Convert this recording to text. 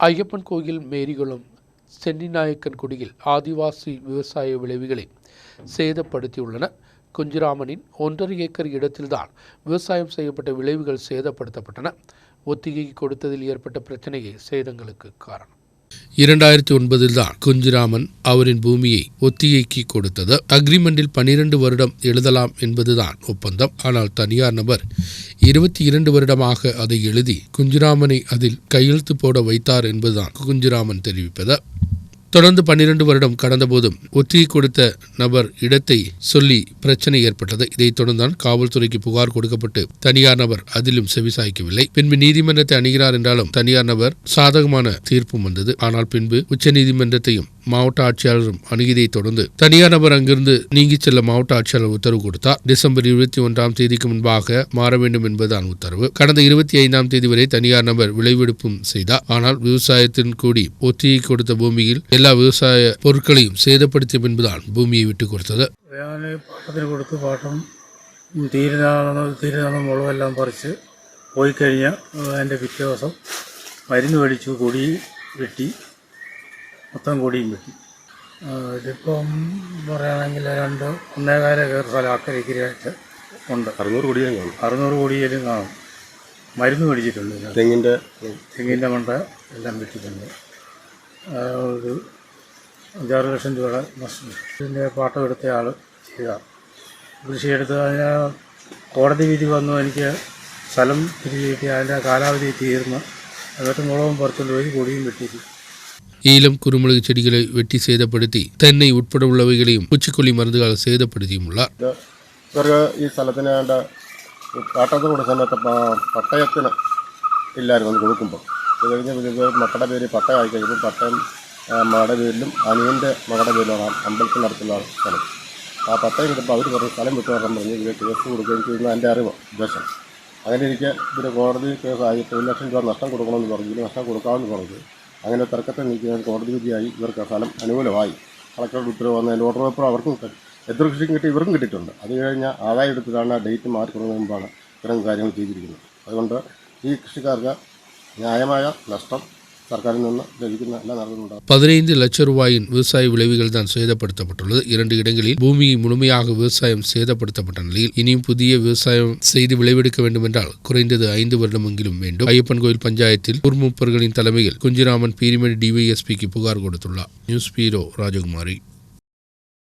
ஐயப்பன் கோயில் மேரிகுளம் சென்னிநாயக்கன்குடியில் ஆதிவாசி விவசாய விளைவுகளை சேதப்படுத்தியுள்ளன. குஞ்சிராமனின் 1.5 ஏக்கர் இடத்தில்தான் விவசாயம் செய்யப்பட்ட விளைவுகள் சேதப்படுத்தப்பட்டன. ஒத்திகை கொடுத்ததில் ஏற்பட்ட பிரச்சனையே சேதங்களுக்கு காரணம். 2009 தான் குஞ்சிராமன் அவரின் பூமியை ஒத்திகைக்கு கொடுத்தது. அக்ரிமெண்டில் 12 வருடம் எழுதலாம் என்பதுதான் ஒப்பந்தம். ஆனால் தனியார் நபர் 22 வருடமாக அதை எழுதி குஞ்சிராமனை அதில் கையெழுத்து போட வைத்தார் என்பதுதான் குஞ்சிராமன் தெரிவிப்பது. தொடர்ந்து 12 வருடம் கடந்த போதும் ஒத்திகை கொடுத்த நபர் இடத்தை சொல்லி பிரச்சனை ஏற்பட்டது. இதைத் தொடர்ந்தான் காவல்துறைக்கு புகார் கொடுக்கப்பட்டு தனியார் நபர் அதிலும் செவிசாய்க்கவில்லை. பின்பு நீதிமன்றத்தை அணுகிறார் என்றாலும் தனியார் நபர் சாதகமான தீர்ப்பும் வந்தது. ஆனால் பின்பு உச்சநீதிமன்றத்தையும் மாவட்ட ஆட்சியாளரும் அணுகியதை தொடர்ந்து தனியார் நபர் அங்கிருந்து நீங்கிச் செல்ல மாவட்ட ஆட்சியாளர் உத்தரவு கொடுத்தார். டிசம்பர் 21ஆம் தேதிக்கு முன்பாக மாற வேண்டும் என்பதுதான் உத்தரவு. கடந்த 25ஆம் தேதி வரை தனியார் நபர் விளைவெடுப்பும் செய்தார். ஆனால் விவசாயத்தின் கூடி ஒத்திகை கொடுத்த பூமியில் எல்லா விவசாய பொருட்களையும் சேதப்படுத்திய பின்புதான் பூமியை விட்டுக் കൊടുത്തത്. പാട്ടത്തിന് കൊടുത്ത് പാട്ടം തീരുന്ന മുളവെല്ലാം പറിച്ച് പോയി കഴിഞ്ഞാൽ അതിൻ്റെ പിറ്റേ ദിവസം മരുന്ന് മേടിച്ചു, കൊടി വെട്ടി, മൊത്തം കൊടിയും വെട്ടി. ഇതിപ്പം പറയുകയാണെങ്കിൽ 1.25 ഏക്കർ സ്ഥലം അക്കരയ്ക്കരയായിട്ട് ഉണ്ട്. 600 കൊടിയിലും കാണും. മരുന്ന് മേടിച്ചിട്ടുണ്ട്. തെങ്ങിൻ്റെ മണ്ട എല്ലാം വെട്ടിയിട്ടുണ്ട്. ഒരു 5-6 ലക്ഷം രൂപയുടെ നഷ്ടം. ഇതിൻ്റെ പാട്ടം എടുത്ത ആൾ ചെയ്ത കൃഷിയെടുത്ത് അതിന് കോടതി വിധി വന്നു. എനിക്ക് സ്ഥലം തിരികെ കിട്ടി. അതിൻ്റെ കാലാവധി തീർന്ന് എന്നിട്ട് മുളകും പറിച്ചുകൊണ്ട് പോയി കൊടിയും വെട്ടിയിട്ട് ஈழம் കുരുമുളക് ചെടികളെ വെട്ടി சேதப்படுத்தி തെന്നെ ഉൾപ്പെടെ ഉള്ളവകളെയും പൂച്ചിക്കൊല്ലി മരുന്നുകൾ சேதப்படுത്തിയുമുള്ളാർ. ഇവർക്ക് ഈ സ്ഥലത്തിന് വേണ്ട പാട്ടത്തിന് കൊടുക്കുന്ന സമയത്ത് പട്ടയത്തിന് ഇല്ലായിരുന്നു ഒന്ന് കൊടുക്കുമ്പോൾ. ഇത് കഴിഞ്ഞ് മക്കളുടെ പേര് പട്ടയമായി കഴിയുമ്പോൾ പട്ടയം മകളുടെ പേരിലും അനിയൻ്റെ മകളുടെ പേരിലാണ് അമ്പലത്തിനടുത്തുള്ള സ്ഥലം. ആ പട്ടയം കിട്ടുമ്പോൾ അവർ പറഞ്ഞ് സ്ഥലം വിട്ടു വരാൻ പറഞ്ഞ് ഇവർ കേസ് കൊടുക്കുകയും ചെയ്യുന്ന എൻ്റെ അറിവ് ഉദ്ദേശം. അങ്ങനെ ഇരിക്കെ ഇവർ കോടതി കേസായി 1 ലക്ഷം രൂപ നഷ്ടം കൊടുക്കണമെന്ന് പറഞ്ഞു. നഷ്ടം കൊടുക്കാമെന്ന് പറഞ്ഞു. അങ്ങനെ തർക്കത്തെ നീക്കിയാൽ കോടതി വിധിയായി ഇവർക്ക് സ്ഥലം അനുകൂലമായി. കളക്ടറുടെ ഉത്തരവ് വന്നതിൽ ഓർഡർ പേപ്പർ അവർക്കും എത്ര കൃഷിക്കും കിട്ടി, ഇവർക്കും കിട്ടിയിട്ടുണ്ട്. അത് കഴിഞ്ഞാൽ ആദായം എടുത്തിട്ടാണ് ഡേറ്റ് മാറിക്കൊടുക്കുന്നതിന് മുമ്പാണ് ഇത്തരം കാര്യങ്ങൾ ചെയ്തിരിക്കുന്നത്. അതുകൊണ്ട് ഈ കൃഷിക്കാർക്ക് ന്യായമായ നഷ്ടം സർക്കാരിൽ നിന്ന് ലഭിക്കുന്ന എല്ലാ നടപടികളും. 15 லட்சம் ரூபாயின் விவசாய விளைவுகள் தான் சேதப்படுத்தப்பட்டுள்ளது. 2 இடங்களில் பூமியை முழுமையாக விவசாயம் சேதப்படுத்தப்பட்ட நிலையில் இனியும் புதிய விவசாயம் செய்து விளைவெடுக்க வேண்டும் என்றால் குறைந்தது 5 வருடமெങ്കിലും வேண்டும். ஐயப்பன் கோயில் பஞ்சாயத்தில் ஊர் மூப்பர்களின் தலைமையில் குஞ்சிராமன் பீரிமேடு டிவைஎஸ்பிக்கு புகார் கொடுத்துள்ளார். நியூஸ் பீரோ ராஜகுமாரி.